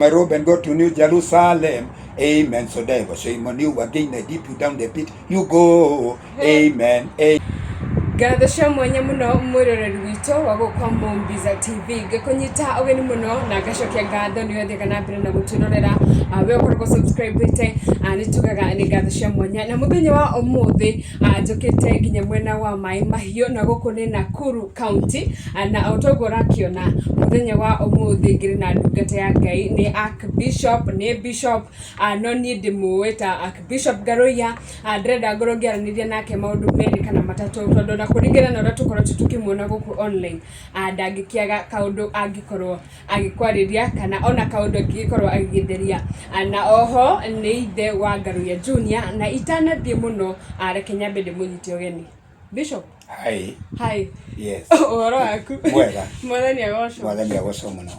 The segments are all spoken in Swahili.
My robe and go to New Jerusalem. Amen. So there was shame on you again. I dip you down the pit. You go. Amen. Gathasha mwanya muno mwiroreri wito wagukwa Mumbiza TV gikunyita ugeni muno na gacokia ngatho ni wethe kana mbere na guturorera we ukorwo subscribe ni tugaga ni gathasha mwanya na muthenya wa umuthi njukite nginya mwena wa Mai Mahiu na guku ni Nakuru County na utogora kiona muthenya wa umuthi ngiri na ndungata ya Ngai ni Archbishop ni Bishop no ni ndimuweta Archbishop Garoya ndrenda ngoro ngiaraniria nake maundu meri kana matatu tondu na kuringana na tukorwo tukimwona guku online ndangikiaga kaundu angikorwo agikwariria kana ona kaundu angikorwo agitheria na oho ni ithe wa Garuya Junior na itanathie muno reke nyambe ndimunyite ugeni Bishop. Hi. Hi. Yes. Oro aku. Mwega. Mwathani agocwo. Mwathani agocwo muno.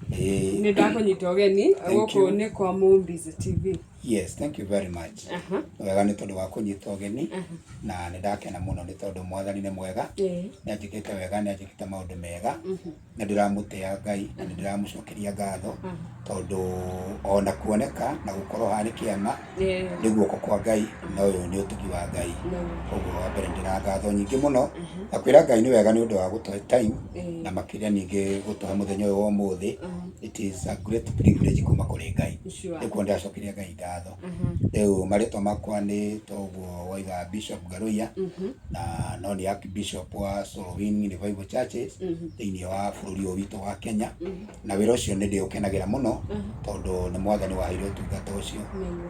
Ni ndakunyita ugeni guku ni kwa Mumbiza TV. Yes, thank you very much. Wega ni tondu wa kunyita ugeni na ni ndakena muno ni tondu Mwathani ni mwega. Ni ajikite wega, ni ajikite maundu mega. Na ndiramutia Ngai na ndiramucokeria ngatho tondu ona kuoneka na gukorwo hari kiama ni guoko kwa Ngai na uyu ni utugi wa Ngai. Koguo wa mbere ndirangatho nyingi muno akwira Ngai ni wega ni undu wa gutoe time na makiria ningi gutoe muthenya uyu wa umuthi. It is a great privilege kuma kuri Ngai. Nikuo ndacokeria Ngai ngatho. Riu maritwa makwa ni toguo waiga Bishop Garoya na no ni Archbishop wa Solowini Revival Churches thiini wa bururi witu wa Kenya na wira ucio ni ndiukenagira muno tondu ni Mwathani wa hiru tungata ucio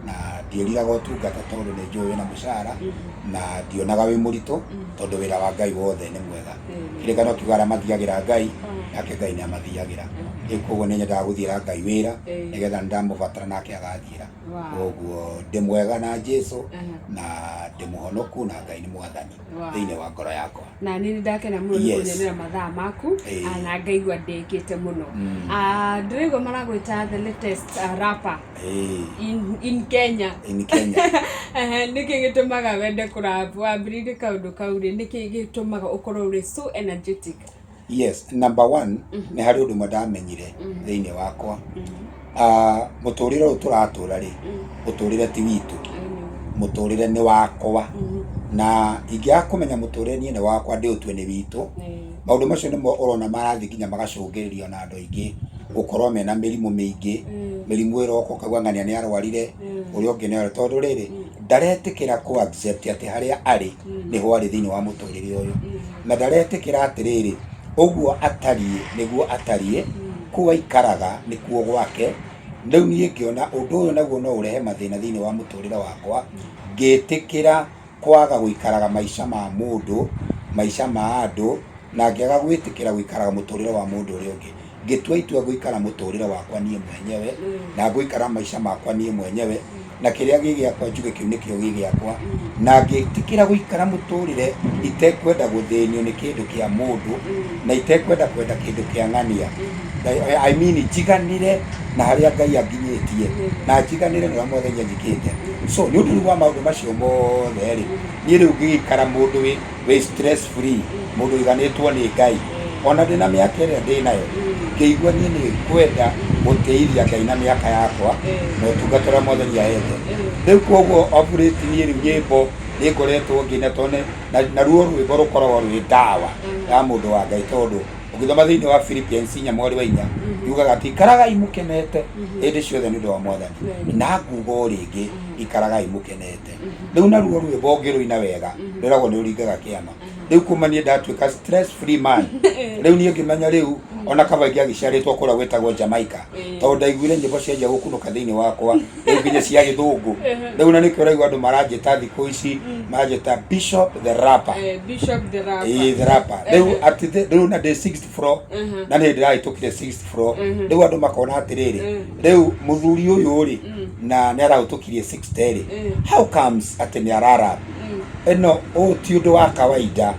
na ndiiriraga utungata tondu ni njui na mucara na ndionaga wi murito tondu wira wa Ngai wothe ni mwega kirikano kigara mathiagira Ngai nake Ngai ni amathiagira ikugo ni nyendaga guthira Ngai wira nigetha ndamubatara nake agathira oguo ndi mwega na Jesu na ndi muhonoku na Ngai ni Mwathani thiini wa ngoro yakwa na ni ndakena muno kunyenera mathaa maku na ngaigua ndikite muno ndirigo maragwita the latest rapper in Kenya niki gitumaga wende kurap wambirire kaundu kauri niki gitumaga ukorwo uri so energetic? Yes, number one ni hari undu madamenyire thiini wakwa muturire uturatura ri muturire ti witu muturire ni wakwa na ingiakumenya muturire ni wakwa ndi utwe ni witu maundu macio nimo urona marathi nginya magacungiririo na andu aingi gukorwo mena mirimu mingi mirimu iroko kagwangania ni arwarire uri ungi ni tondu riri ndaretikira ku accept ati haria ari niho ari thiini wa muturire uyu na ndaretikira atiriri uguo atarie niguo atarie kuwa ikaraga ni kuo gwake riu nie ngiona undu uyu naguo no urehe mathina thiini wa muturire wakwa ngitikira kwaga guikaraga maisha ma mundu maisha ma andu na ngiaga gwitikira guikaraga muturire wa mundu uri ungi ngitua itua guikara muturire wakwa nie mwenyewe na guikara maisha makwa nie mwenyewe na kiria gigiakwa njuge kiu nikio gigiakwa na ngitikira guikara muturire itekwenda guthinio ni kindu kia mundu na itekwenda kwenda kindu kia ng'ania I mean jiganire na haria Ngai anginyitie na jiganire na Mwathani njikite so ni undu wa maundu macio mothe ri ni riu ngikara mundu we stress free mundu iganitwo ni Ngai ona ndina miaka iria ndinayo ngeigua nie ni kwenda guteithia Ngai na miaka yakwa na utungatira Mwathani ahete riu koguo operate nie riu nyimbo ni ngoretwo ngina tone na ruo rwimbo rukoragwo rwi dawa ya mundu wa Ngai tondu ugithoma thiini wa Philippians nyamwari wa 4 yugaga ati ikaraga imukenete indi ciothe ni undu wa Mwathani na ngugo ringi ikaraga imukenete riu na ruo rwimbo ngiruina wega riragwo ni uringaga kiama riu kumanie ndatuika stress free man riu nie ngimenya riu ona kaba giagisharitwo kura gwetagwo Jamaica tondu ndaiguire nyimbo cianjia gukunuka thiini wakwa riu nginya cia githungu riu na nikio raigua andu maranjita thiku ici maranjita Bishop the rapper Bishop the rapper the rapper riu ati riu na the 6th floor na ni ndirahitukire 6th floor riu andu makona atiriri riu muthuri uyu ri na ni arahutukirie 6th ri how comes ati ni arara eno o ti undu wa kawaida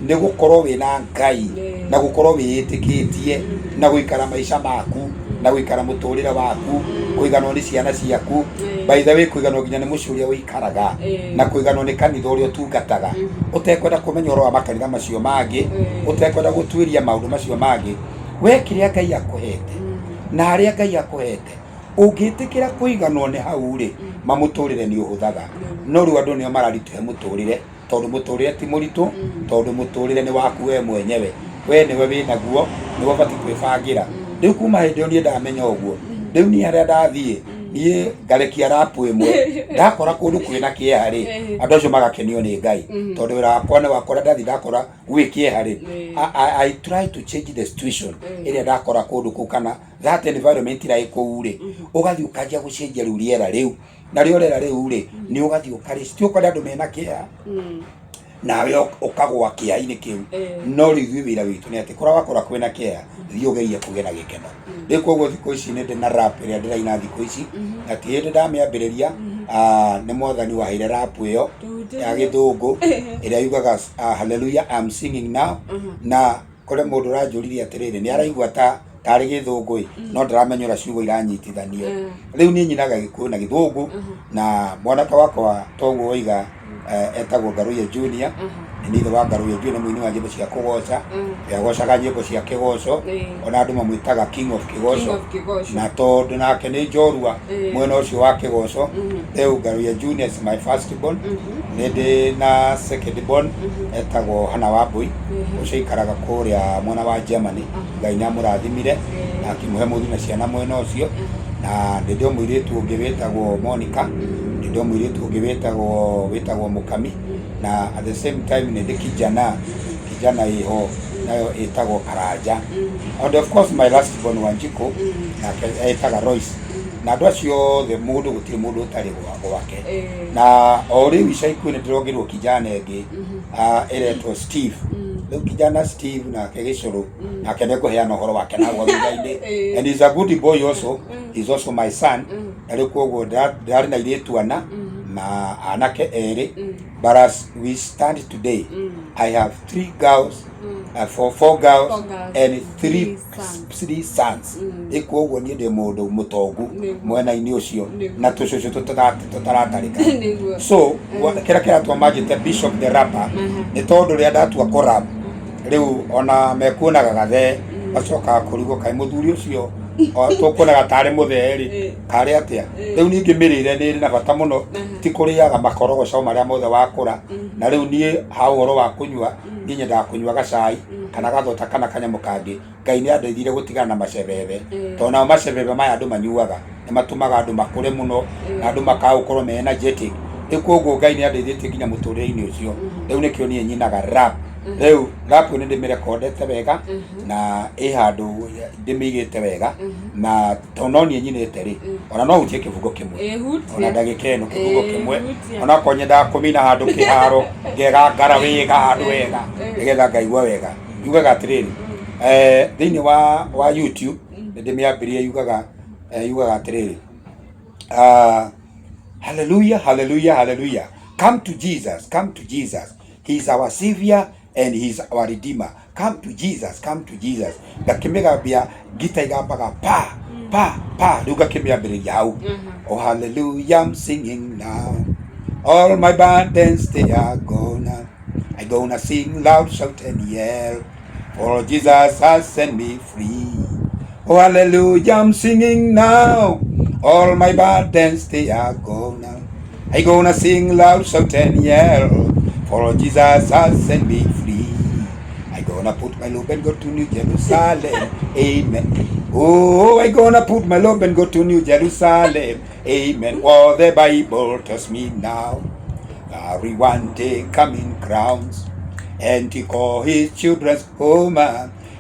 ni gukorwo wina Ngai na gukorwo wiyitikitie na guikara maisha maku na guikara muturire waku kuiganwo ni ciana ciaku by the way kuiganwo nginya ni mucuria wikaraga na kuiganwo ni kanitha uria utungataga utekwenda kumenya oro wa makanitha macio mangi utekwenda gutwiria maundu macio mangi we kiria Ngai akuhete na aria Ngai akuhete ungitikira kuiganwo ni hau ri mamuturire ni uhuthaga no riu andu nio mararituhe muturire tondu muturire ti muritu tondu muturire ni waku we mwenyewe we niwe winaguo niwe bati kwibangira riu kuma hindi iyo nie ndamenya uguo riu ni aria ndathie nie ngarekia rapu imwe ndakora kundu kwina kieha ri andu acio magakenio ni Ngai tondu wira wakwa ni wakora ndathi ndakora gwi kieha ri I try to change the situation iria ndakora kundu ku kana that environment ira iku ri ugathi ukanjia gucenjia riu riera riu na rio riera riu ri ni ugathi ukaristi ukora andu mena kieha nawe ukagwa kia-ini kiu no riu wira witu ni ati kora wakora kwina kieha thii ugeie kugena gikeno riu koguo thiku ici ni ndina rap iria ndiraina thiku ici ati hindi ndamiambiriria ni mwathani waheire rap iyo ya githungu iria yugaga hallelujah I'm singing now na kore mundu ranjuririe atiriri ni araigua tari githungu no ndiramenyera ciugo iranyitithanio riu ni nyinaga Gikuyu na Githungu na mwanaka wakwa toguo oiga etagwo Ngaruye Junior ni thwa Ngaruye Junior muini wa nyimbo cia kugoca yagocaga nyimbo cia kigoco ona andu mamwitaga King of Kigoco na tondu nake ni njorua mwena ucio wa kigoco riu Ngaruye Junior is my first born ni na second born etagwo Hana Wambui ucio ikaraga kuria mwena wa Germany Ngai ni amurathimire na akimuhe muthina ciana mwena ucio na ndio mwiritu ungi witagwo Monica ndio mwiritu ungi witagwo Mukami na at the same time ni kijana iho nayo itagwo Karanja and of course my last born Wanjiku na itaga Royce na andu acio the mundu gutiri mundu utari gwake na ori wica ikuini ndirogirwo kijana engi eretwo Steve riu kijana Steve na kegicuru na kene kuheana uhoro wake na thutha-ini and he's a good boy also he's also my son na riu koguo ndari na iritu ana na anake eri but as we stand today I have 3 girls four girls and three sons ikuo ni ndi mundu mutongu mwena-ini ucio na tucucu tutaratarika so kira twamajite Bishop the Rapper ni tondu ria ndatua korab riu ona mekuonaga gathe bacoka kurigo kai muthuri ucio tukuonaga tari mutheri kari atia riu ningi mirire ni na bata muno ti kuriaga makorogoco maria mothe wakura na riu nie ha uhoro wa kunyua nginya ndakunyua gacai kana gathota kana kanyamu kangi Ngai ni andeithire gutigana na macebebe tona macebebe maya andu manyuaga ni matumaga andu makure muno na andu makaukorwo me energetic ikuguo Ngai ni andeithite nginya muturire-ini ucio riu nikio nie nyinaga rap riu rap ni ndimirekondete wega na handu ndimigite wega na tono nie nyinete ri ona no hutie kivugo kimwe ona ndagika ino kivugo kimwe ona konyenda kumina handu kiharo ngegangara wega handu wega nigetha ngaigua wega yugaga atiriri thiini wa YouTube ndimiambirie yugaga atiriri hallelujah hallelujah hallelujah come to Jesus he is our savior and he is our redeemer come to Jesus ngakimigambia gita igambaga pa riu ngakimiambiriria hau oh hallelujah I'm singing now all my burdens they are gone I gonna sing loud shout and yell for Jesus has set me free oh hallelujah I'm singing now all my burdens they are gone I gonna sing loud shout and yell for Jesus has set me free I gonna put my load and go to New Jerusalem amen oh I gonna put my load and go to New Jerusalem amen what the Bible tells me now every one day coming crowns and to call his children's home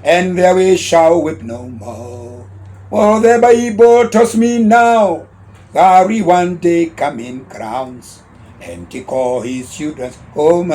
and there we shall weep no more what the Bible tells me now every one day coming crowns and to call his children's home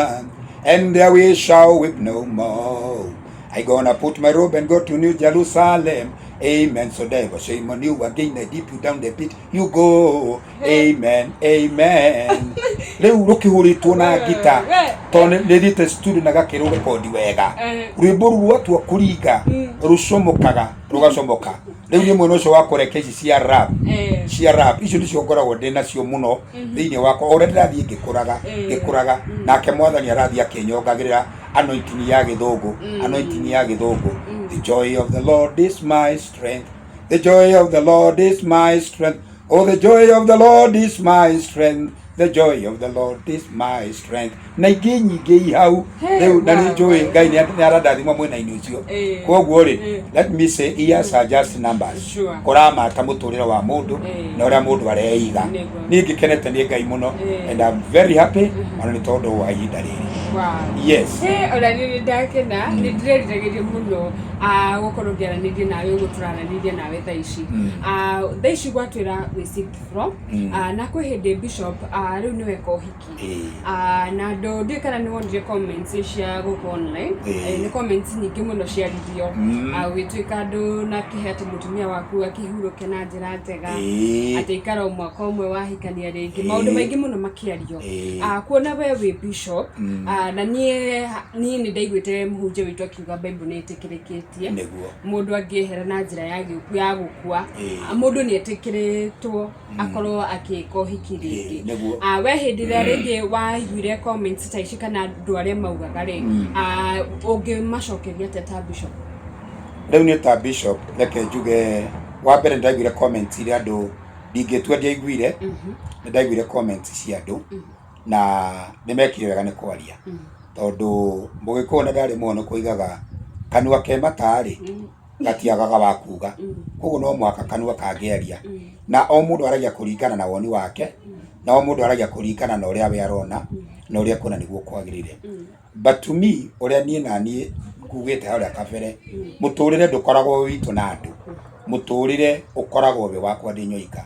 and there we shall weep no more I gonna put my robe and go to New Jerusalem amen so devil shame on you again I dip you down the pit you go amen amen leo rukihuritwo na gita tone ndite studio na gakiro rekodi wega rwimbo ruatu akuringa rucomokaga rugacomoka riu ni mwena ucio wakorekeci cia rap icio nicio ngoragwo ndina cio muno thiini wakwa ore ndirathie ngikuraga nake mwathani arathi akinyongagirira anointing ya githungu the joy of the Lord is my strength The joy of the Lord is my strength. Oh, the joy of the Lord is my strength. The joy of the Lord is my strength. Na ingĩ nyingĩ hau rĩu na nĩ njũĩ Ngai nĩ arandathima mwena-inĩ ũcio. Koguo rĩ, let me say years are just numbers. Kũramata mũtũrĩre wa mũndũ na ũrĩa mũndũ areiga. Niĩ ngĩkenete nĩ Ngai mũno and I'm very happy ona nĩ tondũ wa ihinda rĩrĩ. Yes. Ona nĩ ndakena nĩ ndĩreriragĩria mũno gũkorwo ngĩaranĩria nawe gũtũranĩria nawe thaa ici. Thaa ici gwatwĩra wĩ 6th floor na kwĩ hĩndĩ Bishop rĩu nĩ weka ũhiki na andũ ndiũĩ kana nĩ wonire comments cia gũkũ online nĩ comments nyingĩ mũno ciaririo gwĩtuĩka andũ na kĩhe atĩ mũtumia waku akĩhurũke na njĩra njega atĩ ikara mwaka ũmwe wahikania rĩngĩ maũndũ maingĩ mũno makĩario kuona we wĩ Bishop na niĩ nĩ ndaiguĩte mũhunjia witũ akiuga Bible nĩ ĩtĩkĩrĩkĩtie mũndũ angĩehera na njĩra ya gũkua mũndũ nĩ etĩkĩrĩtwo akorwo akĩka ũhiki rĩngĩ we hĩndĩ ĩrĩa rĩngĩ waiguire comments ta ici kana andũ arĩa maugaga rĩ ũngĩmacokeria atĩa ta Bishop? Rĩu niĩ ta Bishop reke njuge wa mbere ndaiguire comments iria andũ ndingĩtua ndiaiguire nĩ ndaiguire comments cia andũ na nĩ mekire wega nĩ kwaria tondũ Mũgĩkũyũ nĩ ndarĩ mũno kũigaga kanua ke matarĩ gatiagaga wa kuga koguo no mwaka kanua kangĩaria na o mũndũ aragia kũringana na woni wake na o mũndũ aragia kũringana na ũrĩa we arona na ũrĩa kuona nĩguo kwagĩrĩire but to me ũrĩa niĩ na niĩ ngugĩte harĩa kabere mũtũrĩre ndũkoragwo witũ na andũ mũtũrĩre ũkoragwo we wakwa ndĩ nyoika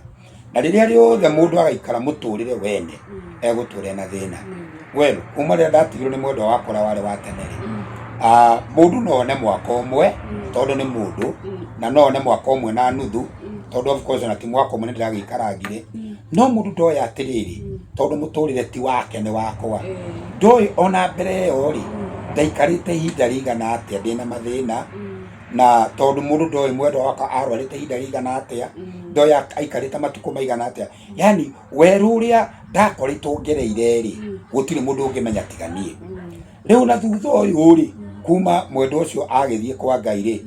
na rĩrĩa rĩothe mũndũ agaikara mũtũrĩre wene egũtũra na thĩna well kuma rĩrĩa ndatigirwo nĩ mwendwa wakwa warĩ wa tene rĩ mũndũ no one mwaka ũmwe tondũ nĩ mũndũ na no one mwaka ũmwe na nuthu tondũ of course na ti mwaka ũmwe nĩ ndĩragĩikarangire no mũndũ ndoĩ atĩrĩrĩ tondũ mũtũrĩre ti wake nĩ wakwa ndoĩ ona mbere ĩyo rĩ ndaikarĩte ihinda rĩigana atĩa ndĩ na mathĩna na tondũ mũndũ ndoĩ mwendwa wakwa arwarĩte ihinda rĩigana atĩa ndoĩ aikarĩte matukũ maigana atĩa yani werũ ũrĩa ndakoretwo ngereire rĩ gũtirĩ mũndũ ũngĩmenya tiga niĩ rĩu na thutha ũyũ rĩ kuma mwendwa ũcio agĩthiĩ kwa Ngai rĩ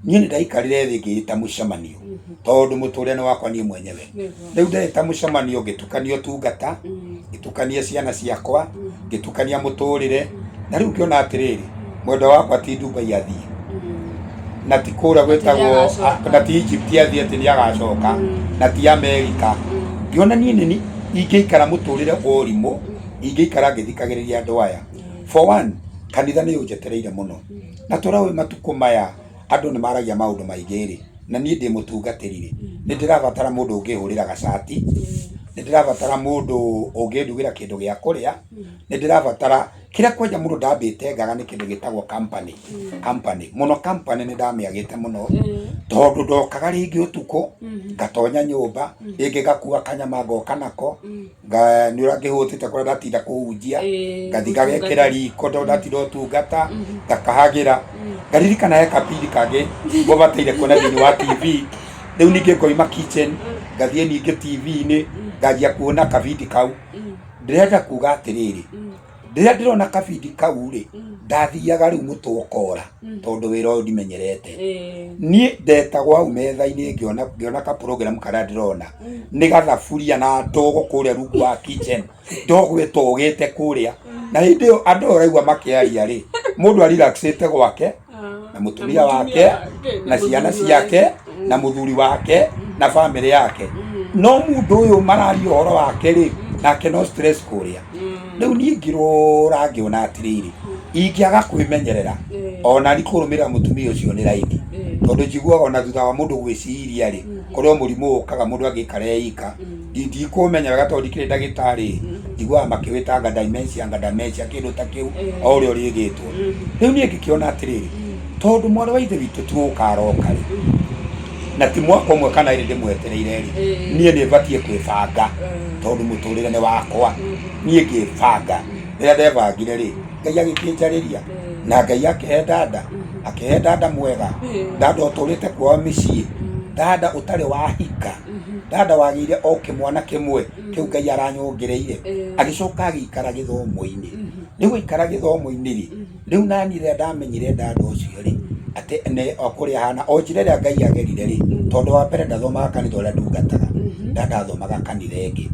niĩ nĩ ndaikarire thĩ ngĩĩta mũcemanio tondũ mũtũrĩre nĩ wakwa niĩ mwenyewe rĩu ndarĩta mũcemanio ngĩtukania ũtungata ngĩtukania ciana ciakwa ngĩtukania mũtũrĩre na rĩu ngĩona atĩrĩrĩ mwendwa wakwa ti Dubai athiĩ na ti kũrĩa gwĩtagwo na ti Egypt athiĩ atĩ nĩ agacoka na ti America ngĩona niĩ nĩ ingĩikara mũtũrĩre ũrimũ ingĩikara ngĩthikagĩrĩria andũ aya for one kanitha nĩ ũnjetereire mũno na tũrawe matukũ maya andũ nĩ maragia maũndũ maingĩ rĩ na niĩ ndĩ mũtungatĩri nĩ ndĩrabatara mũndũ ũngĩhũrĩra gacati nĩ ndĩrabatara mũndũ ũngĩndugĩra kĩndũ gĩa kũrĩa nĩ ndĩrabatara kĩrĩa kwanja mũndũ ndambĩte ngaga nĩ kĩndũ gĩtagwo company mũno company nĩ ndamĩagĩte mũno tondũ ndokaga rĩngĩ ũtukũ ngatonya nyũmba rĩngĩ ngakua kanyama ngoka nako nĩ ũrangĩhũtĩte kũrĩa ndatinda kũhunjia ngathi ngagekĩra riko ndatinda ũtungata ngakahagĩra ngaririkana he kapindi kangĩ mũbataire kuona thĩinĩ wa TV rĩu ningĩ ngoima kitchen ngathiĩ ningĩ TV-inĩ nganjia kuona kabindi kau ndĩrenda kuga atĩrĩrĩ rĩrĩa ndĩrona kabindi kau rĩ ndathiaga rĩu mũtwe ũkora tondũ wĩra ũyũ ndimenyerete niĩ ndetagwo hau metha-inĩ ngĩona ka program karĩa ndĩrona nĩ gathaburia na ndogo kũrĩa rungu wa kitchen ndogo ĩtogĩte kũrĩa na hĩndĩ ĩyo andũ ũraigua makĩaria rĩ mũndũ arelaxĩte gwake na mũtumia wake na ciana ciake na mũthuri wake na family yake no mũndũ ũyũ mararia ũhoro wake rĩ nake no stress kũrĩa rĩu niĩ ngĩrora ngĩona atĩrĩrĩ ingĩaga kwĩmenyerera ona rikũrũmĩrĩra mũtumia ũcio nĩ raithi tondũ njiguaga ona thutha wa mũndũ gwĩciria rĩ kũrĩa mũrimũ ũkaga mũndũ agĩikara eika ndikũmenya wega tondũ ndikĩrĩ ndagĩtarĩ njiguaga makĩwĩtanga dementia kĩndũ ta kĩu o ũrĩa ũrĩgĩtwo rĩu niĩ ngĩkĩona atĩrĩrĩ tondũ mwarĩ wa ithe witũ ti gũkaroka rĩ na ti mwaka ũmwe kana ĩrĩ ndĩmwetereire rĩ niĩ nĩ batiĩ kwĩbanga tondũ mũtũrĩre nĩ wakwa niĩ ngĩbanga rĩrĩa ndebangire rĩ Ngai agĩkĩnjarĩria na Ngai akĩhe dada mwega dada ũtũrĩte kwao mĩciĩ dada ũtarĩ wahika dada wagĩire o kĩmwana kĩmwe kĩu Ngai aranyongereire agĩcoka agĩikara gĩthomo-inĩ rĩu aikara gĩthomo-inĩ rĩ rĩu nani rĩrĩa ndamenyire dada ũcio rĩ ate ne okuria hana o njire Ngai agerire ri tondu wa mbere ndathomaga kanitha uria ndungataga ndathomaga kanitha ingi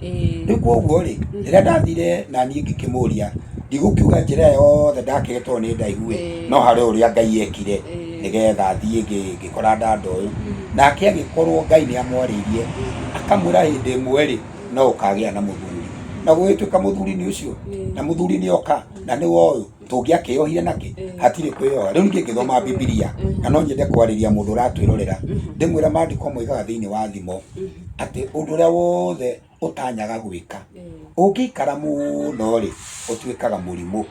riu koguo ri rira ndathire na nie ngikimuria ndigukiuga njira yothe ndakigetwo ni ndaihu no hari uria Ngai ekire nigetha thie ngikora ndando uyu nake agikorwo Ngai ni amwaririe akamwira hindi imwe ri no ukagia na muthuri na gwituika muthuri ni ucio na muthuri ni oka na ni woyu tungiakiohire nake hatire kwioha riu ningi ngithoma Biblia na no nyende kwariria mundu ratwirorera ndimwira maandiko moigaga thiini wa thimo ati undu uria wothe utanyaga gwika ungikara muno ri utuikaga murimu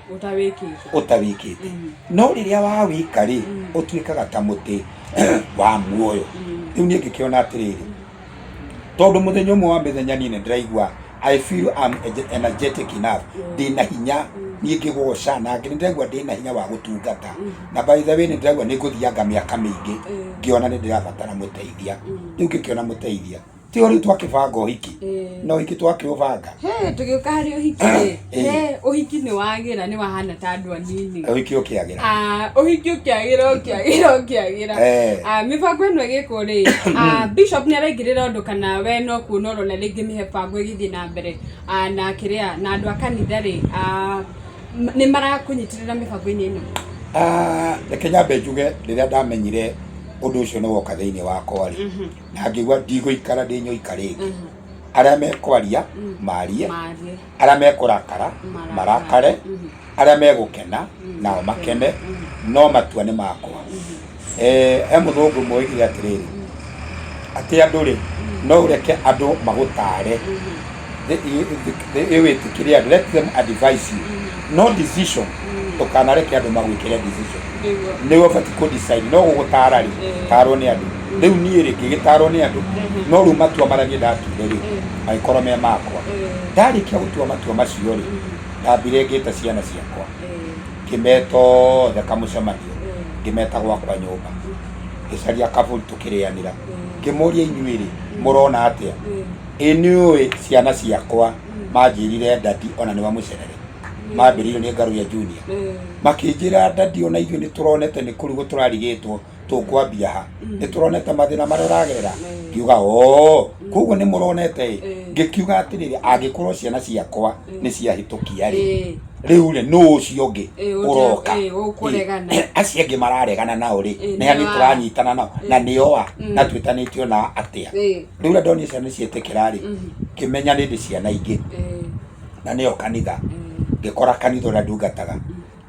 utawikite no riria wawika ri utuikaga ta muti wa muoyo riu ningi ngikiona atiriri tondu muthenya umwe wa mithenya nini ndiraigua I feel I'm energetic enough ndina hinya niĩ ngĩgoca na ndĩraigua ndĩna hinya wa gũtungata na by the way ndĩraigua nĩ ngũthianga mĩaka mĩingĩ ngĩona nĩ ndĩrabatara mũteithia rĩu ngĩkĩona mũteithia ti ũrĩu twakĩbanga ũhiki no ũhiki twakĩũbanga tũgĩũka harĩ ũhiki ũhiki nĩ wagĩra nĩ wahana ta andũ anini ũhiki ũkĩagĩra ũhiki ũkĩagĩra mĩbango ĩno ĩgĩkwo rĩ Bishop nĩ araingĩrĩra ũndũ kana we no kuona ũrona rĩngĩ mĩbango ĩgĩthiĩ na mbere na kĩrĩa na andũ a kanitha rĩ nĩ marakũnyitĩrĩra mĩbango-inĩ ĩno reke nyambe njuge rĩrĩa ndamenyire undu ucio ni woka thiini wakwa ri na ngigwa ndigũikara ndĩ nyoika rĩngĩ arĩa mekwaria marie arĩa mekurakara marakare arĩa megũkena nao makene no matua nĩ makwa he mũthũngũ moigire atĩrĩrĩ atĩ andũ rĩ no ũreke andũ magũtare wĩtĩkĩre andũ let them advise you no decision tukanareke andũ magwĩkĩre decision nĩ wabati ku decide no gũgũtara rĩ tarwo nĩ andũ rĩu niĩ rĩ ngĩgĩtarwo nĩ andũ no rĩu matua marĩa niĩ ndatuire rĩ magĩkorwo me makwa ndarĩkia gũtua matua macio rĩ ndambire ngĩta ciana ciakwa ngĩmeta othe kamũcemanio ngĩmeta gwakwa nyũmba ngĩcaria kaburi tũkĩrĩanĩra ngĩmoria inyuĩ rĩ mũrona atĩa nĩũĩ ciana ciakwa manjĩrire ndati ona nĩ wamũcerere mambĩrĩirio nĩ Ngaruya Junior makĩnjĩra ndati ona ithuĩ nĩ tũronete nĩ kũrigwo tũrarigĩtwo tũkwambia ha nĩ tũronete mathĩna marĩa ũragerera ngiuga koguo nĩ mũronete ngĩkiuga atĩrĩrĩ angĩkorwo ciana ciakwa nĩ ciahĩtũkia rĩ rĩu rĩ nũ ũcio ũngĩ ũroka acio angĩ mararegana nao rĩ nĩ nĩ tũranyitana nao na nĩoa na twĩtanĩtio na atĩa rĩu rĩa ndonire ciana ciĩtĩkĩra rĩ ngĩmenya nĩ ndĩ ciana ingĩ na nĩyo kanitha ngĩkora kanitha ũrĩa ndungataga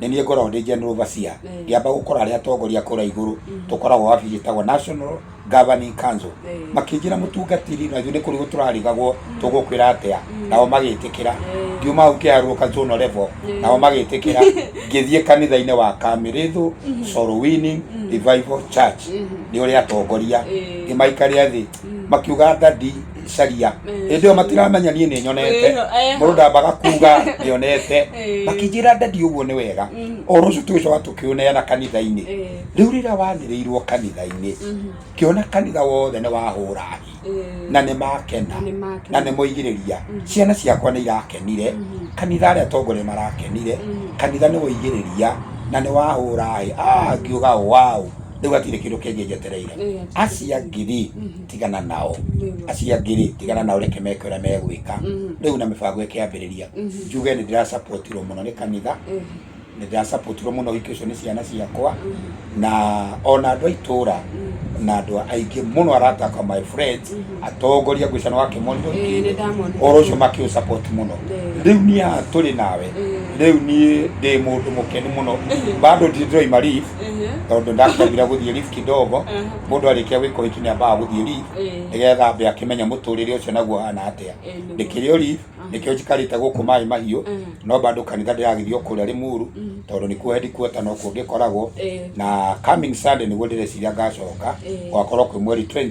nĩ niĩ ngoragwo ndĩ general overseer ngĩamba gũkora arĩa atongoria kũrĩa igũrũ tũkoragwo wabici ĩtagwo National Governing Council makĩnjĩra mũtungatĩri na ithuĩ nĩ kũrigwo tũrarigagwo tũgũkwĩra atĩa nao magĩtĩkĩra ngiuma hau ngĩharũrũka zonal level nao magĩtĩkĩra ngĩthiĩ kanitha-inĩ wa Kamĩrĩthũ Soul Winning Revival Church nĩ ũrĩa atongoria ngĩmaikaria thĩ makiuga ndadi caria hĩndĩ ĩyo matiramenya niĩ nĩ nyonete mũndũ ndambaga kuga nĩonete makĩnjĩra ndadi ũguo nĩ wega o rũciũ tũgĩcoka tũkĩũneana kanitha-inĩ rĩu rĩrĩa wanĩrĩirwo kanitha-inĩ kĩona kanitha wothe nĩ wahũra hi na nĩ makena na nĩ moigĩrĩria ciana ciakwa nĩ irakenire kanitha arĩa atongoria marakenire kanitha nĩ woigĩrĩria na nĩ wahũra hi ngiuga wow rĩu hatirĩ kĩndũ kĩngĩ njetereire acia ngiri tigana nao acia ngiri tigana nao reke meke ũrĩa megwĩka rĩu na mĩbango ĩkĩambĩrĩria njuge nĩ ndĩrasapotirwo mũno nĩ kanitha nĩ ndĩrasapotirwo mũno ũhiki ũcio nĩ ciana ciakwa na ona andũ a itũũra na andũ aingĩ mũno arataka my friends atongoria ngwĩciria nĩ wakĩmonire ũhiki o rũciũ makĩũsupport mũno rĩu niĩ haha tũrĩ nawe rĩu niĩ ndĩ mũndũ mũkenu mũno bado ndĩroima leave tondũ ndakĩambire gũthiĩ leave kidogo mũndũ arĩkia gwĩka ũhiki nĩ ambaga gũthiĩ leave nĩgetha ambe akĩmenya mũtũrĩre ũcio naguo hana atĩa ndĩkĩrĩ o leave nĩkĩo njikarĩte gũkũ Maĩ Mahiũ no bado kanitha ndĩragĩthiĩ kũrĩa Limuru tondũ nĩkuo headquarter no kuo ngĩkoragwo na coming Sunday nĩguo ndĩreciria ngacoka gwakorwo kwĩ mweri 20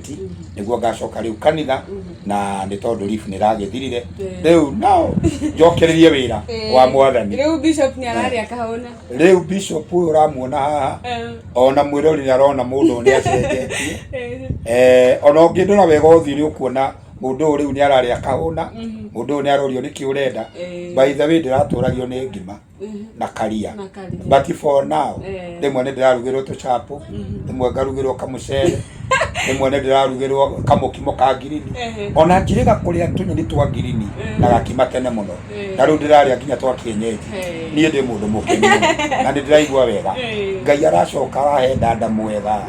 nĩguo ngacoka rĩu kanitha na nĩ tondũ leave nĩ ragĩthirire rĩu no njokererie wĩra wa Mwathani rĩu Bishop nĩ ararĩa kahũna rĩu Bishop ũyũ ũramuona haha ona mwĩrori nĩ arona mũndũ nĩ acenjetie ona ũngĩndora wega ũthiũ nĩ ũkuona mundu riu ni araria kahuna mundu ni arorio niki urenda by the way ndiraturagio ni ngima na karia but for now rimwe ni ndirarugirwo tuchapo rimwe ngarugirwo kamucere rimwe ni ndirarugirwo kamukimo ka girini ona njiriga kuria tunyeni twa girini na gakima tene muno na riu ndiraria nginya twa kienyeji nie ndi mundu mukeni na ndiraigua wega Ngai aracoka arahe dada mwega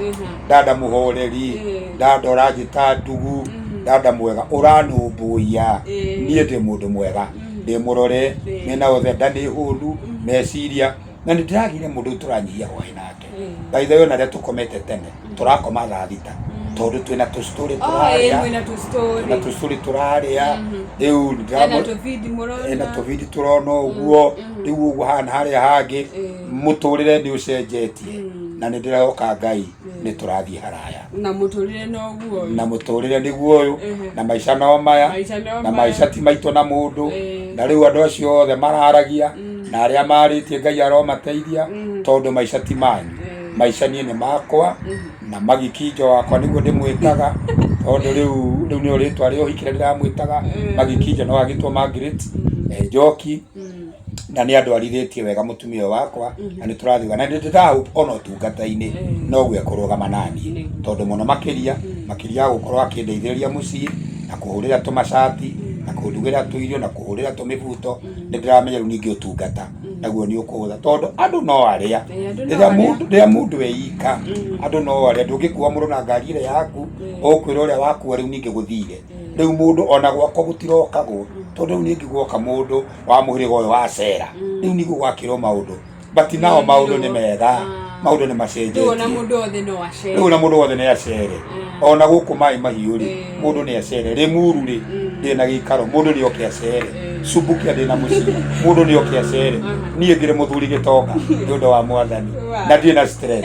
dada muhoreri dada urajita ndugu dada mwega uranumbuia nie ndi mundu mwega ndi murore mena othe ndani hulu meciria na ndiragire mundu turanyia hwaĩ nake by the way na retu komete tene turakoma thaa thita tondu twina tu story turaria na tu story turaria riu ndamo na tu video turona uguo riu uguo hana haria hangi muturire ni ucenjetie na ndirahoka Ngai ni turathie haraya na muturire no guo na muturire ni guo na maisha no maya na maisha ti maito na mundu na riu andu acio othe mararagia na aria maritie Ngai aromateithia tondu maisha ti manyu maisha ni makwa na magikinjo wakwa niguo ndimwitaga tondu riu ni uritwa ri uhikire ndiramwitaga magikinjo no agitwa Margaret Njoki na ni andu arithitie wega mutumia wakwa na ni turathiga na ndirahope ona tungata-ini no gwe kurugama nani tondu muno makiria gukorwo akindeithĩrĩria mucii na kuhurira tumacati na kundugira tuirio na kuhurira tumibuto ndiramenya ningi utungata naguo ni ukutha tondu andu no aria rĩrĩa mundu eika andu no aria ndungikuwa mundu na ngari ile yaku ukwira uria waku riu ningi guthire riu mundu ona gwakwa gutirokagwo tondu ningi gwoka mundu wa muhiriga uyu wa cera riu ningi gwakirwo maundu but nao maundu ni mega maundu ni macenjetie riu na mundu othe no acere riu na mundu othe ni acere ona guku mai mahiu ri mundu ni acere rimuru ri ndina gikaro mundu ni oke acere subukia ndina muci mundu ni oke acere nie ngire muthuri gitonga ni undu wa mwathani na ndina stress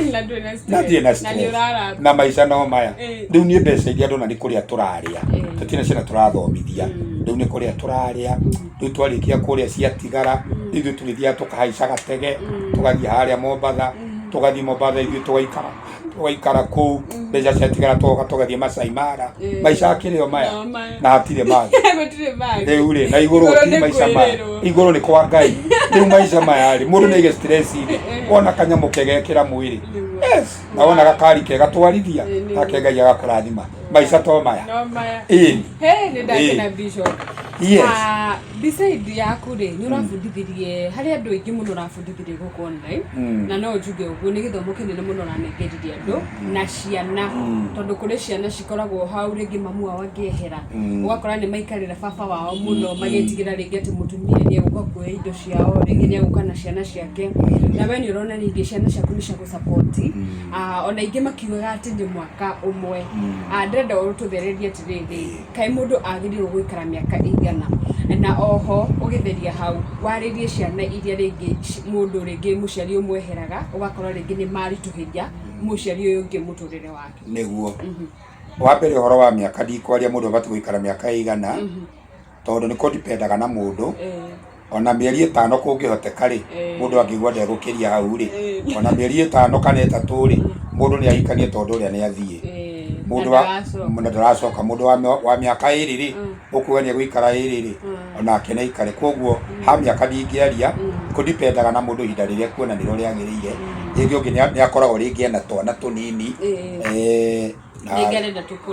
na maisha no maya riu nie mbeca iria ndona ni kuria turaria tutina cina turathomithia riu ni kuria turaria riu twarikia kuria cia tigara riu tulithia tukahaica gatege tugathie haria Mombatha tugathie Mombatha ithu tugaikara kuu mbeca cia tigara tugathie Masai Mara maisha akirio maya na hatire magi riu ri na iguru ti maisha maya iguru ni kwa Ngai riu maisha maya ri mundu ni ge stress ri ona kanyamu kegekira mwiri na ona gakari kega twarithia nake Ngai agakurathima maisha to maya ni ndake na bishop yes beside yaku ri ni urafundithirie hari andu aingi muno urafundithirie guku online na no njuge uguo ni githomo kinene muno ranengeririe andu na ciana tondu kuri ciana cikoragwo hau ringi mamu wao angiehera ugakora ni maikarira baba wao muno magetigira ringi ati mutumia ni aguka kuoya indo ciao ringi ni aguka na ciana ciake na we ni urona ringi ciana ciaku ni cia gusupport ona ingi makiuga ati ni mwaka umwe ndenda urututhereria atiriri kai mundu agirirwo guikara miaka igana na oho ugitheria hau waririe ciana iria ringi mundu ringi muciari umweheraga ugakora ringi ni marituhiria muciari uyu ungi muturire wake niguo wa mbere horo wa miaka ndikwaria mundu abati guikara miaka igana tondu ni kondipendaga na mundu ona mieri 5 kungihoteka ri mundu angigwa ndegukiria hau ri ona mieri 5 kana 3 ri mundu ni ahikanie tondu uria ni athie mundu wa ndaracoka mundu wa miaka 2 ri ukuwe ni guikara 2 ri ona akene ikare koguo ha miaka ndingiaria kondipendaga na mundu hinda riria kuona ni rori agirire ringi ungi ni akoragwo ringi na twana tunini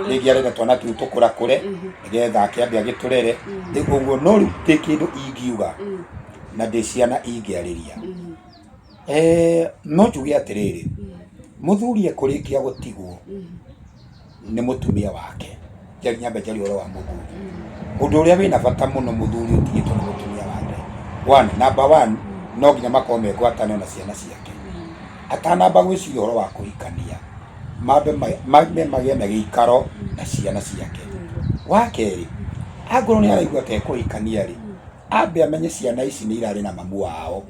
ringi arenda twana tu tukura kure nigetha akiambe agiturere uguo no riu ti kindu ingiuga na ndi ciana ingiariria no njuge atiriri muthuri ekurikia gutigwo ni mutumia wake jari nyambe jari oro wa muthuri mundu uria wina bata muno muthuri utigitwo ni mutumia wake number 1 no nginya makome gwatana na ciana ciake atanamba gwiciria oro wa kuhikania mambe magĩa na gĩikaro na ciana ciake wa kerĩ angorwo nĩ araigua ta ekuhikania rĩ ambe amenye ciana ici nĩ irarĩ na mamu wao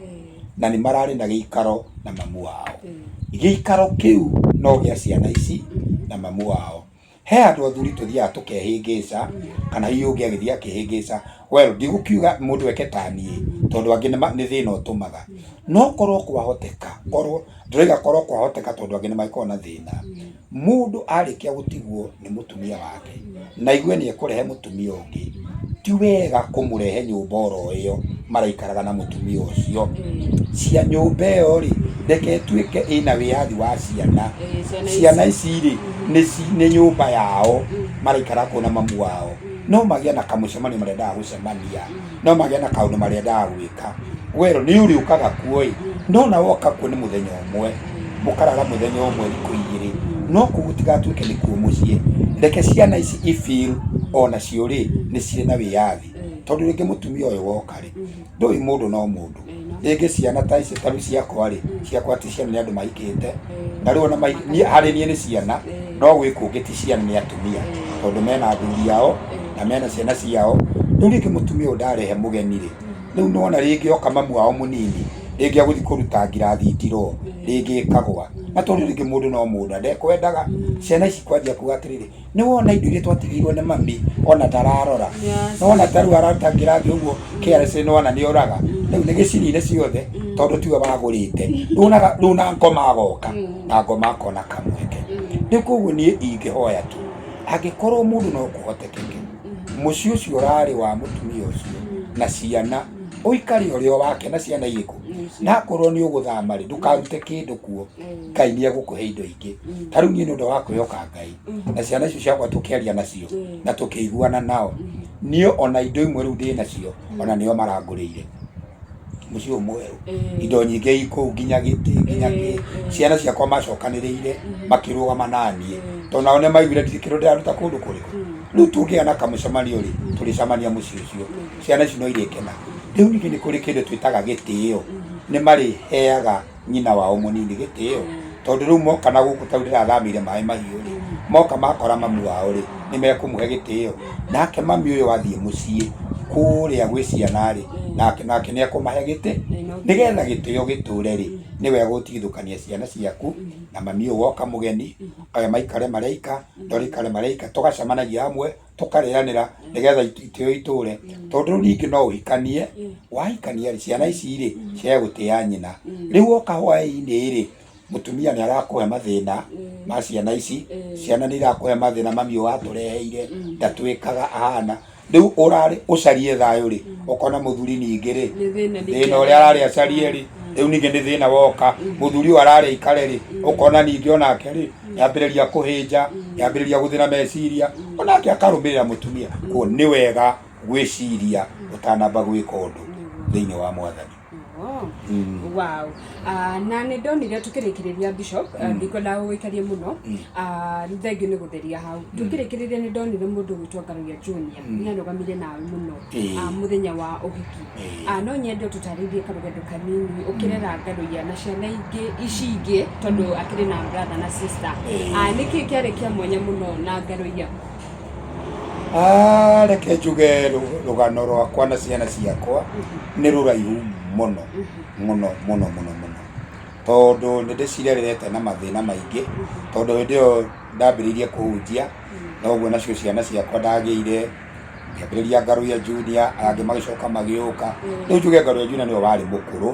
na nĩ mararĩ na gĩikaro na mamu wao gĩikaro kĩu no gĩa ciana ici na mamu wao he andu athuri tuthiaga tukehĩngĩca kana hiyo ũngĩ agĩthiĩ akĩhĩngĩca well ndigukiuga mũndũ eke tani tondu angĩ nĩ thĩna ũtũmaga no korwo kwahoteka korwo ndĩrauga korwo kwahoteka tondu angĩ nĩmagĩkorwo na thĩna mũndũ arĩkia gũtigwo nĩ mũtumia wake na igue nĩ ekũrehe mũtumia ũngĩ ti wega kũmũrehe nyũmba oro ĩyo maraikaraga na mũtumia ũcio cia nyũmba ĩyo rĩ reke ĩtuĩke ĩna wĩyathi wa ciana ici rĩ nĩ nyũmba yao maraikara kuo na mamu wao no magĩa na kamũcemanio marendaga gũcemania no magĩa na kaũndũ marendaga gwĩka wero nĩ ũrĩũkaga kuo no na woka kuo nĩ mũthenya ũmwe mũkarara mũthenya ũmwe thikũ igĩrĩ no kũu gũtigatuĩke nĩ kuo mũciĩ reke ciana ici ifeel ona cio rĩ nĩ cirĩ na wĩyathi tondu rĩngĩ mũtumia ũyũ woka rĩ ndũĩ mũndũ no mũndũ rĩngĩ ciana ta ici tarĩ ciakwa rĩ ciakwa ti ciana nĩ andũ mahikĩte na rĩu ona harĩ niĩ nĩ ciana no gwĩ kũngĩ ti ciana nĩ atumia tondu mena athuri ao na mena ciana ciao rĩu rĩngĩ mũtumia ũyũ ndarehe mũgeni rĩ rĩu nona rĩngĩ oka mamu wao mũnini rĩngĩ agũthiĩ kũruta ngirathi ndiro rĩngĩ ĩkagwa na tondu rĩngĩ mũndũ no mũndũ ndekwendaga ciana ici kwanjia kuga atĩrĩrĩ nĩ wona indo iria twatigĩirwo nĩ mami ona tararora nona tarĩu araruta ngirathi ũguo KRC nona nĩ oraga rĩu nĩ gĩcinire ciothe tondu tiwe wagũrĩte rĩu na ngoma agoka na ngoma akona kamweke rĩu koguo niĩ ingĩhoya tu angĩkorwo mũndũ no kũhotekeke mũciĩ ũcio ũrarĩ wa mũtumia ũcio na ciana ũikari ũrĩa wake na ciana irĩkũ na korwo nĩ ũgũthama rĩ ndũkarute kĩndũ kuo Ngai nĩ egũkũhe indo ingĩ tarĩu niĩ nĩ ũndũ wa kwĩhoka Ngai na ciana icio ciakwa tũkĩaria nacio na tũkĩiguana nao niĩ ona indo imwe rĩu ndĩ nacio ona nĩo marangũrĩire mũciĩ mwerũ indo nyingĩ ikũu nginya gĩtĩ nginya ciana ciakwa macokanĩrĩire makĩrũgama naniĩ tondũ nao nĩ maiguire kĩndũ ndĩraruta kũndũ kũrĩkũ rĩu tũngĩgĩa na kamũcemanio rĩ tũrĩcemania mũciĩ ũcio ciana ici no irĩkena rĩu ningĩ nĩ kũrĩ kĩndũ twĩtaga gĩtĩo nĩ marĩheaga nyina wao mũnini gĩtĩo tondu rĩu moka na gũkũ tau ndĩrathamĩire maĩ mahiũ rĩ moka makora mamu wao rĩ nĩ mekũmũhe gĩtĩo nake mami ũyũ athiĩ mũciĩ kũrĩa gwĩ ciana rĩ nake nĩ ekũmahe gĩtĩ nĩgetha gĩtĩo gĩtũre rĩ nĩ wega gũtigithũkania ciana ciaku na mami ũyũ woka mũgeni aya maikare mareika ndorikare mareika tũgacemanagia hamwe tũkarĩanĩra nĩgetha itĩo itũre tondu rĩu ningĩ no ũhikanie wahikania ciana ici rĩ cia gũtĩa nyina rĩu woka hwaĩ-inĩ rĩ mũtumia nĩ arakũhe mathĩna ma ciana ici ciana nĩ irakũhe mathĩna mami ũyũ atũreheire ndatwĩkaga ahana rĩu ũrarĩ ũcarie thayũ rĩ ũkona mũthuri ningĩ rĩ thĩna ũrĩa ararĩ acarie rĩ rĩu ningĩ nĩ thĩna woka mũthuri ũyũ ararĩ aikare rĩ ũkona ningĩ onake rĩ yambĩrĩria kũhĩnja yambĩrĩria gũthĩna meciria onake akarũmĩrĩra mũtumia kuo nĩ wega gwĩciria ũtanamba gwĩka ũndũ thĩinĩ wa Mwathani. Wow. Na nĩ ndonire tũkĩrĩkĩrĩria Bishop ndikwenda gũikarie mũno thengiũ nĩ gũtheria hau tũkĩrĩkĩrĩria nĩ ndonire mũndũ gwĩtwo Ngaruya Junior nĩ arũgamire nawe mũno mũthenya wa ũhiki no nyende ũtũtarĩrie karũgendo kanini ũkĩrera Ngaruya na ciana ingĩ ici ingĩ tondũ akĩrĩ na brother na sister nĩkĩ kĩarĩ kĩa mwanya mũno na Ngaruya? Reke njuge rũgano rwakwa na ciana ciakwa nĩ rũraihu mũno mũno mũno mũno mũno tondu nĩ ndĩcirerete na mathĩna maingĩ tondu hĩndĩ ĩyo ndambĩrĩirie kũhunjia noguo nacio ciana ciakwa ndagĩire ngĩambĩrĩria Ngaruya Junior angĩ magĩcoka magĩũka rĩu njuge Ngaruya Junior nĩwe warĩ mũkũrũ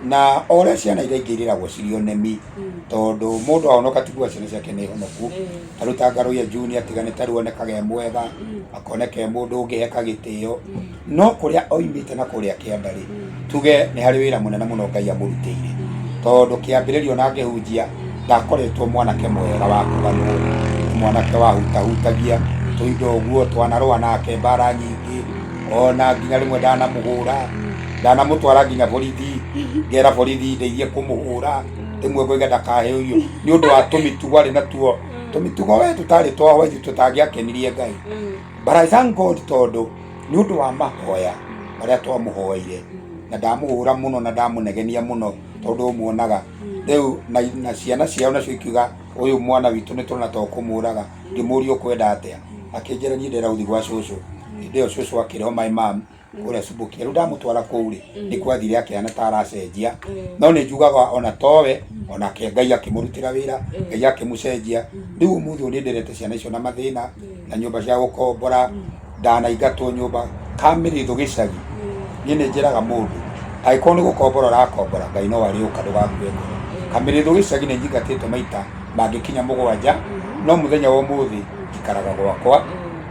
na ũrĩa ciana iria ingĩ irĩragwo cirĩ onemi tondu mũndũ ahonoka tiguo ciana ciake nĩ honoku tarĩu ta Ngaruya Junior tiga nĩ tarĩu onekaga e mwega akoneka e mũndũ ũngĩheka gĩtĩo no kũrĩa oimĩte na kũrĩa kĩanda rĩ tuge nĩ harĩ wĩra mũnene mũno Ngai amũrutĩire tondu kĩambĩrĩrio na ngĩhunjia ndakoretwo mwanake mwega wa kũganwo mwanake wahutahutagia tũindo ũguo twanarũa nake mbara nyingĩ ona nginya rĩmwe ndanamũtwara nginya borithi ngera borithi ndeithie kũmũhũra rĩmwe ngoiga ndakaheo irio nĩ ũndũ wa tũmĩtugo arĩ natuo tũmĩtugo we tũtarĩ twahwo ithuĩ tũtangĩakenirie Ngai but I thank God tondu nĩ ũndũ wa mahoya marĩa twamũhoeire na ndamũhũra mũno na ndamũnegenia mũno tondu ũmuonaga rĩu na ciana ciao nacio ikiuga ũyũ mwana witũ nĩ tũrona tũkũmũraga ngĩmũria ũkwenda atĩa akĩnjĩra niĩ ndĩra gũthiĩ gwa cũcũ hĩndĩ ĩyo cũcũ akĩreho my mom kũrĩa Subukia rĩu ndamũtwara kũu rĩ nĩ kwathire akĩhana ta aracenjia no nĩ njugaga ona towe onake Ngai akimurutira wira Ngai akimucenjia riu umuthi unenderete ciana icio na mathina na nyumba cia gukombora ndanaingatwo nyumba kamiritho gicagi ni njiraga mundu aikorwo ni gukombora rakombora Ngai no ari uka ndugakue ngoro kamiritho gicagi ni njingatitwo maita mangikinya 7 no muthenya wa umuthi ikaraga gwakwa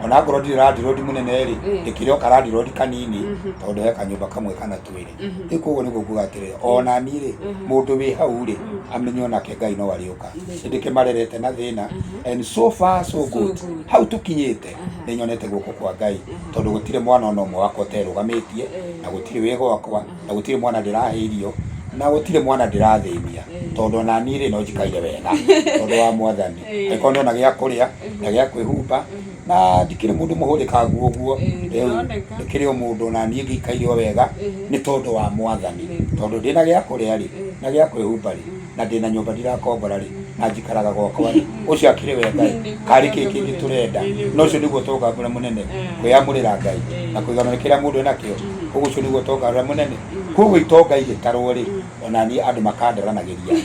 ona ngoro ndiradi munene ri ndikire okaradi rodi kanini tondu he kanyumba kamwe kana twiri ikugo niguo kugatire ona ni ri mundu wi hau ri amenyo nake Ngai no ariuka ndike marerete na thina and so far so good how tukinyite ninyonete guko kwa Ngai tondu gutire mwana ono mwe wako terugamitie na gutire wego wakwa na gutire mwana ndirahirio na gutire mwana ndirathimia tondu na ni ri no njikaire wega tondu wa mwathani ikondo na gya kuria na gya kwihumba na ndikire mundu muhurika guo ndikire mundu na nie ngikaire wega ni tondu wa mwathani tondu ndina gya kuria ri na gya kwihumba ri na ndina nyumba ndirakombora ri na njikaraga gwakwa ri ucio akire wega kari kiki ngiturenda no cio niguo tugambura munene kwiyamurira Ngai na kuiganukira mundu nakio ugucio niguo tugambura munene kugo itonga igitarwo ri ona ni andu makanderanagiria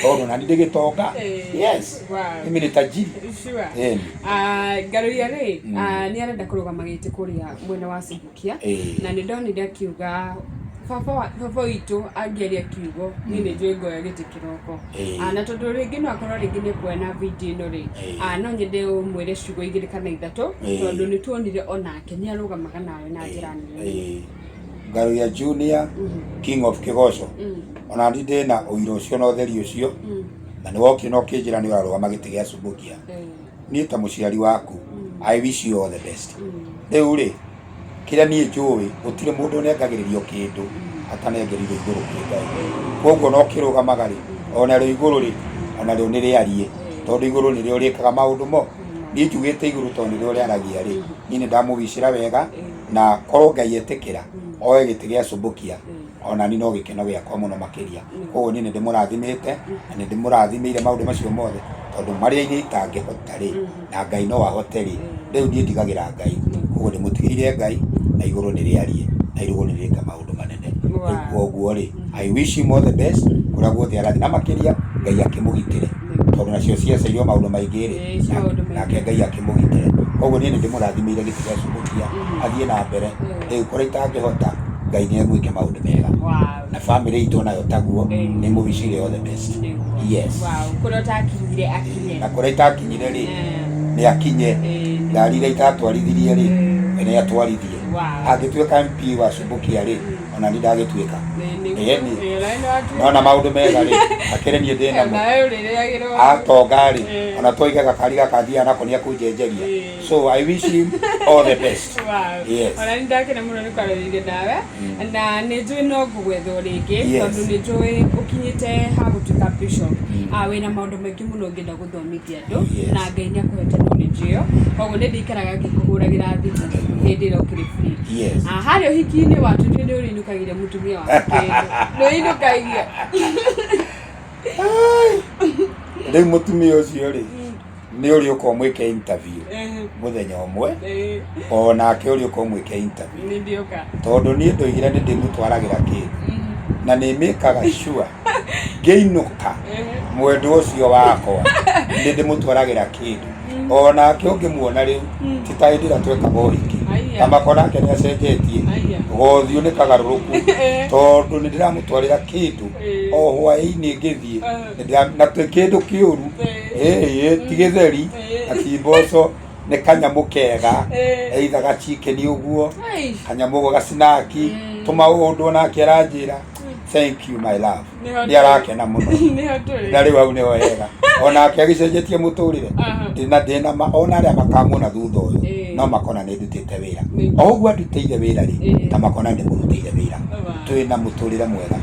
tondu na ndigitonga yes mimi ni tajiri sure garuria ri ni arenda kurugama giti kuria mwena wa Subukia na ni ndonire akiuga baba witũ angĩaria kiugo ni njũĩ ngoya gĩtĩ kĩroko na tondu rĩngĩ no akorwo rĩngĩ nĩ kuona video ĩno rĩ no nyende ũmwĩre ciugo 2 kana 3 tondu nĩ tuonire onake nĩ arũgamaga nawe na njĩra nene Garuria Junior King of Kigoco ona ndĩ na ũiro ũcio na ũtheri ũcio na nĩ wokire no kĩnjĩra nĩ ũrarũgama gĩtĩ gĩa Subukia niĩ ta mũciari waku I wish you all the best rĩu rĩ kira ni njũĩ gutire mundu nengagiririo kindu atanengeririo iguru kingai koguo no kirugamaga ri ona ri iguru ri ona ri ni arie tondu iguru ni ri rikaga maundu mo ni njugite iguru tondu ri aragia ri ni ndamugicira wega na korwo Ngai etikira oe giti gia Subukia ona ni no gikeno giakwa muno makiria koguo ni ndimurathimite na ndimurathimire maundu macio mothe tondu maria-ini itangihota ri na Ngai no ahote ri riu ni ndigagira Ngai koguo ndimutigirire Ngai na iguru ni riarie na iguru ni rika maundu manene koguo ri I wish him all the best kuria guothe arathi na makiria Ngai akimugitire tondu nacio ciacairio maundu maingi ri nake Ngai akimugitire koguo ni ndimurathimire giti gia Subukia athie na mbere riu kuria itangihota Ngai ni egwike maundu mega na family itu nayo taguo ni mubicire all the best yes kuria utakinyire akinye na kuria itakinyire ri ni akinye ngari ria itatwarithirie ri ene atwarithie agituika MP wa Subukia ri ona ni ndagituika na maundu mega ri akirenie ndina mo atonga ri ona toigaga kari gakathia nako ni akunjenjeria so I wish him all the best yes ona ni ndakena muno ni kwarĩrĩire nawe na ni njũĩ no ngũgwetha rĩngĩ tondu ni njũĩ ũkinyĩte ha gũtuĩka bishop wĩna maũndũ maingĩ mũno ũngĩenda gũthomithia andũ na Ngai nĩ akũhete knowledge ĩyo koguo nĩ ndĩikaraga ngĩkũhũragĩra thimũ hĩndĩ ĩrĩa ũkĩrĩ free harĩa ũhiki-inĩ watu nĩ ũrĩinũkagĩria mũtumia waku nĩ ũinũkagia rĩu mũtumia ũcio rĩ ni uri uko mwike interview muthenya umwe onake uri uko mwike interview ni ndioka tondu ni ndoigire ni ndimutwaragira kindu na ni mekaga sure ngeinuka mwendo ucio wakwa ni ndimutwaragira kindu onake ungimuona riu titaindira tweka bohiki kama konake ni acenjetie gothio ni kagaruruku tondu ni ndiramutwarira kindu o hwaini ngithie na kindu kiuru tigitheri na kimboco ni kanyamu kega eithaga chicken uguo kanyamu ga snaki tumaundu nake aranjira thank you my love ni arakena muno na riu au ni wega onake agicenjetie muturire ndina ona aria makamuna thutha uyu no makona ni ndutite wira oguo ndutire wira ri ta makona ni murutire wira twina muturire mwega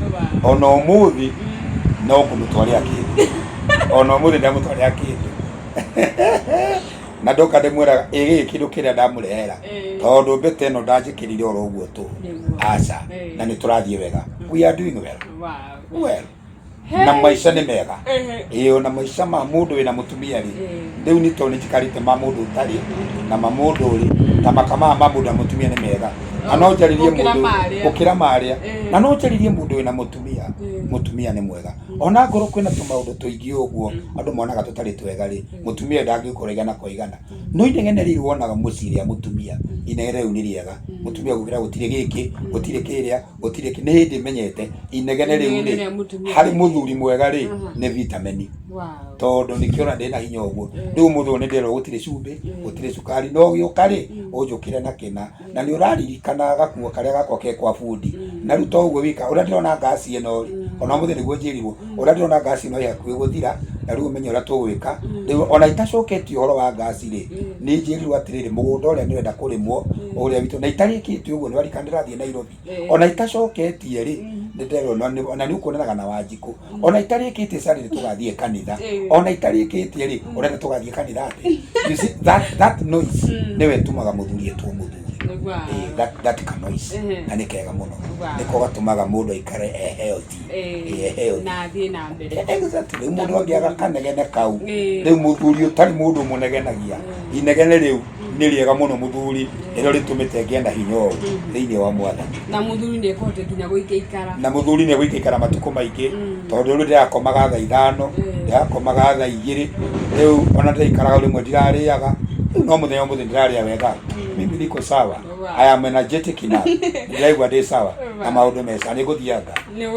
ona umuthi no kumutwarira kindu ona umuthi ndamutwarira kindu na ndoka ndimwira igi kindu kiria ndamurehera tondu mbete no ndanjikirire oro uguo tu aca na ni turathie wega we are doing well na maisha ni mega na maisha ma mundu wina mutumia ri riu ni to ni jikarite ma mundu utari na ma mundu ri ta makama ma mundu na mutumia ni mega na no njaririe mundu ukira maria na no njaririe mundu wina mutumia mutumia ni mwega ona ngoro kwina tumaundu tuingi uguo andu monaga tutari twega ri mutumia ndangikuregana koigana no inegene ri wonaga muciria mutumia inegene riu ni riega mutumia gugira gutire giki gutire kiria gutire ki ni hindi menyete inegene riu ni hari muthuri mwega ri ni vitamini tondu nikiona ndina hinya uguo riu muthuri ni ndero gutire cumbi gutire cukari no gioka ri unjukire na kina na ni uraririkana gakuo karia gakwa ke kwa fundi na riu to uguo wika ura ndirona ngasi eno ona muthi niguo njiriwo ura ndirona ngasi no yakuwe guthira na riu menye ura tugwika riu ona itacoketio horo wa ngasi ri ni njiriwo atiriri mugunda uria ni wenda kurimwo uria witu na itarikitio uguo ni warikandira thie Nairobi ona itacoketie ri ndirona ona ni ukuonaga na Wanjiku ona itarikite sari tugathie kanitha ona itarikite ri urenda tugathie kanitha ati you see that noise niwe tumaga muthuri etwo muthuri that noise na ni kega muno niko gatumaga mundu ikare healthy na thie na mbere exactly mundu angiaga kanegene kau riu muthuri utari mundu munegenagia inegene riu ni riega muno muthuri ero ritumite ngienda hinyo thiini wa Mwathani na muthuri ni ekote kinya guikeikara na muthuri ni guikeikara matuko maingi tondu riu ndirakomaga thaa 5 ndirakomaga thaa 2 riu ona ndirikaraga rimwe ndirariaga no muthenya muthenya ndiraria wega mimi niko sawa I am energetic enough ndiraigua ndi sawa na maundu mesa ni guthianga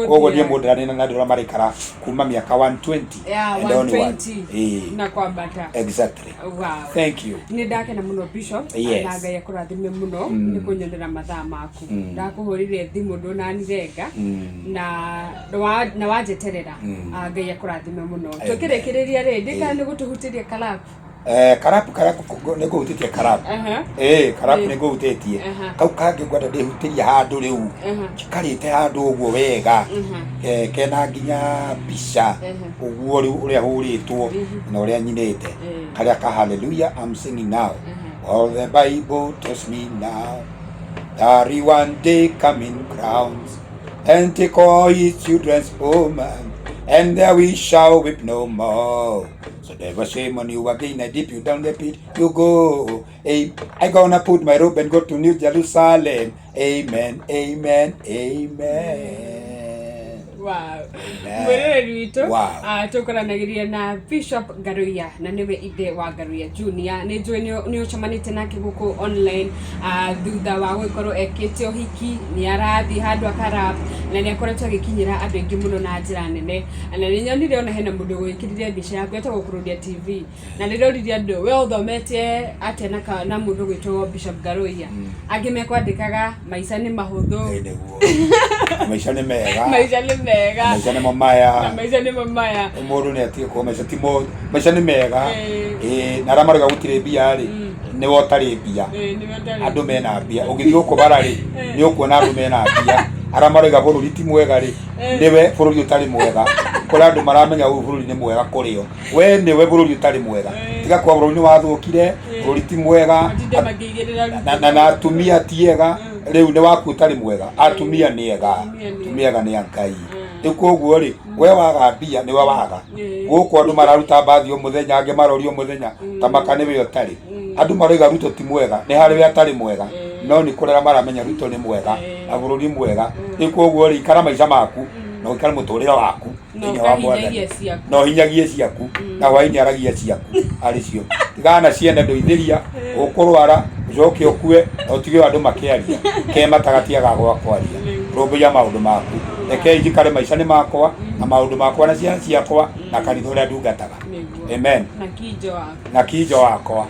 koguo ni mundu arina na ndira marikara kuma miaka 120 and 120 na kwambata exactly wow thank you ni ndakena muno Bishop na Ngai akurathime muno ni kunyendera mathaa maku ndakuhurire thimu ndunanirenga na wajeterera Ngai akurathime muno tukirekereria ri ndika ni gutuhutirie kalabu karapu ni guhutitie karapu karapu ni guhutitie kau kangi ngwenda ndihutirie handu riu kikarite handu uguo wega kena nginya mbica uguo riu uria huritwo na uria nyinite karia ka hallelujah I'm singing now all the Bible tells me now that one day coming crowns and take all his children's home and there we shall weep no more. So never shame on you again, I dip you down the pit, you go. Hey, I gonna put my robe and go to New Jerusalem. Amen, amen, amen. Wow. Mwere rwito tukoranagiria na Bishop Garuya na niwe ide wa Garuya Junior ni njui ni ucamanite nake guku online thutha wa gukorwo ekite hiki ni arathi handu akarap na ni akoretwo agikinyira andu aingi muno na njira nene na ni nyonire ona hena mundu gwikiriria mbica yaku etagwo Kurudia TV na ni roririe andu we uthomete atena na mundu gwitwo Bishop Garuya angimekwandikaga maica ni mahuthu maica ni mega maica ni mega maica ni mamaya maica ni mamaya mundu ni atie ko maica ti mo maica ni mega na ramaruga gutire bia ri ni wotari bia andu mena bia ugithio kubara ri ni ukuona andu mena bia aramaruga bururi ti mwega ri niwe bururi utari mwega kula andu maramenya u bururi ni mwega kurio we niwe bururi utari mwega tiga kwa bururi ni wathukire bururi ti mwega na atumia tiega riu ni waku utari mwega atumia ni ega tumiega ni Ngai ikoguo ri we waga bia ni waga guko andu mararuta bathi o muthenya ange marorio muthenya tamaka ni we utari andu maroiga Ruto ti mwega ni hari we atari mwega no ni kurera maramenya Ruto ni mwega na bururi mwega ikoguo ri ikara maica maku no ikara muturira waku ni wa Mwathani no hinyagie ciaku na waini aragia ciaku aricio tigana ciene ndoithiria ukurwara ucoke ukue utige andu makiaria ke matagatia gagwa kwaria romboya maundu maku reke njikare maica ni makwa na maundu makwa na ciana ciakwa na kanitha uria ndungataga amen na kijo wakwa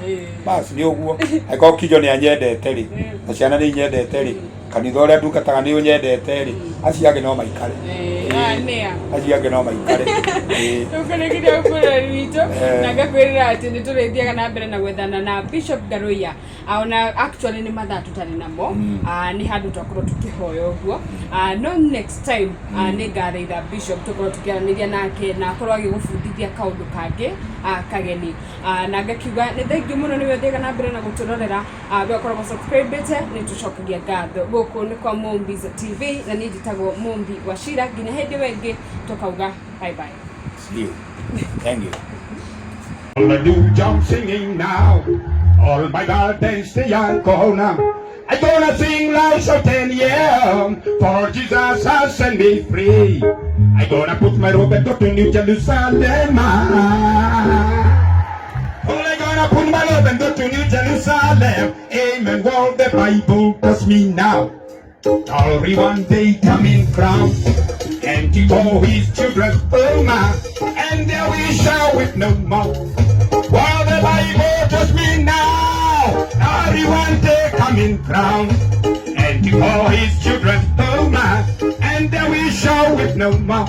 basi ni uguo aiko kijo ni anyendete ri na ciana ni nyendete ri kanitha uria ndungataga ni unyendete ri aciage no maikare aciage no maikare tukurekiria ukura rwito na ngakwirira ati ni tureithiaga na mbere na gwethana na Bishop Garuya ona actually ni mathaa tutari namo ni handu twakorwo tukihoya uguo no next time ni ngareitha Bishop tukorwo tukiaraniria nake na akorwo agigubundithia kaundu kangi kageni na ngakiuga ni thengiu muno niwe thiaga na mbere na guturorera we ukorwo subscribe ni tucokagia ngatho guku ni kwa Mumbi TV na ni njitagwo Mumbi wa Shira nginya hindi wengi tukauga bye bye. See you. Thank you. All I do jump singing now. All my God dance the alcohol now. I gonna sing loud, shout and yell, for Jesus has set me free. I gonna put my Roberto to New Jerusalem. Oh, I gonna put my Roberto to New Jerusalem. Amen. Well, the Bible tells me now. Glory one day coming from, and to all his children, oh my, and there we shall weep no more. While the Bible tells me now, glory one day coming from, and to all his children, oh my, and there we shall weep no more.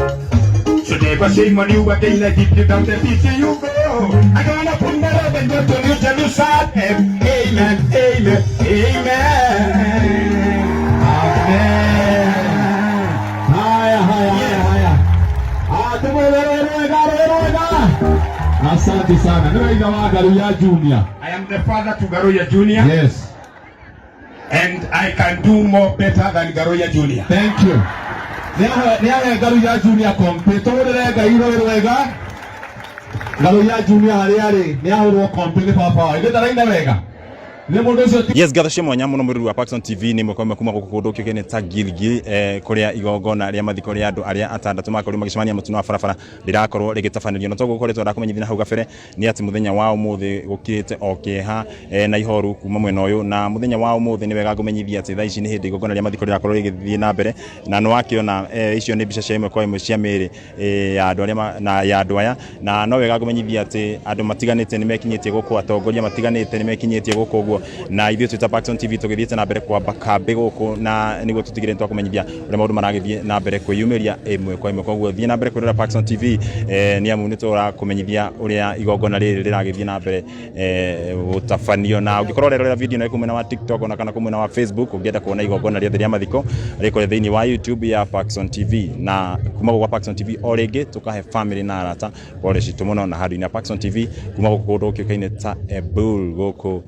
So never shame on you again, I give you down the pity you go. I'm gonna put my love and go to New Jerusalem. Amen, amen, amen. Asante sana. Niwaida wa Garuya Junior. I am the father to Garuya Junior. Yes. And I can do more better than Garuya Junior. Thank you. Niahe Garuya Junior kompe. Tore gairo wega. Garuya Junior hariari. Niahe ro kompe le papa. Ile taraina wega. Yes, gathashe mwanya muno muriru wa Paxson TV ni mukome kuma gukundu kigene ta Gilgil kuria igongona ria mathiko ria andu aria atandatu makori magicemania mutino wa barabara rirakorwo rigitabanĩrio no togukoretwo ndakumenyithia hau gabere ni ati muthenya wa umuthi gukirite okieha na ihoru kuma mwena uyu na muthenya wa umuthi ni wega ngumenyithia ati thaa ici ni hindi igongona ria mathiko rirakorwo rigithie na mbere na no wakiona icio ni mbica cia imwe kwa imwe cia miri ya andu aria na ya andu aya na no wega ngumenyithia ati andu matiganite ni mekinyitie guku atongoria matiganite ni mekinyitie guku na ithuĩ twita Paxson TV tugithiĩte na mbere kwa bakambe gũkũ na nĩguo tũtigire nĩ twakũmenyithia ũrĩa maũndũ maragĩthiĩ na mbere kwĩyumĩria ĩmwe kwa ĩmwe koguo thiĩ na mbere kwĩrora Paxson TV nĩ amu nĩ tũrakũmenyithia ũrĩa igongona rĩrĩ rĩragĩthiĩ na mbere gũtabanio na ũngĩkorwo ũrerorera video na kumena wa TikTok ona kana kumena wa Facebook ũngĩenda kuona igongona rĩothe rĩa mathiko rĩkorwo thĩinĩ wa YouTube ya Paxson TV na kuma gwa Paxson TV o rĩngĩ tũkahe family na arata pole citũ mũno na handũ-inĩ ya Paxson TV kuma gũkũ kũndũ kĩũkaine ta Ebul gũkũ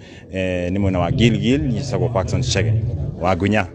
nĩ mwena wa Gilgil yisagwo Paxson Chege wa Gunya.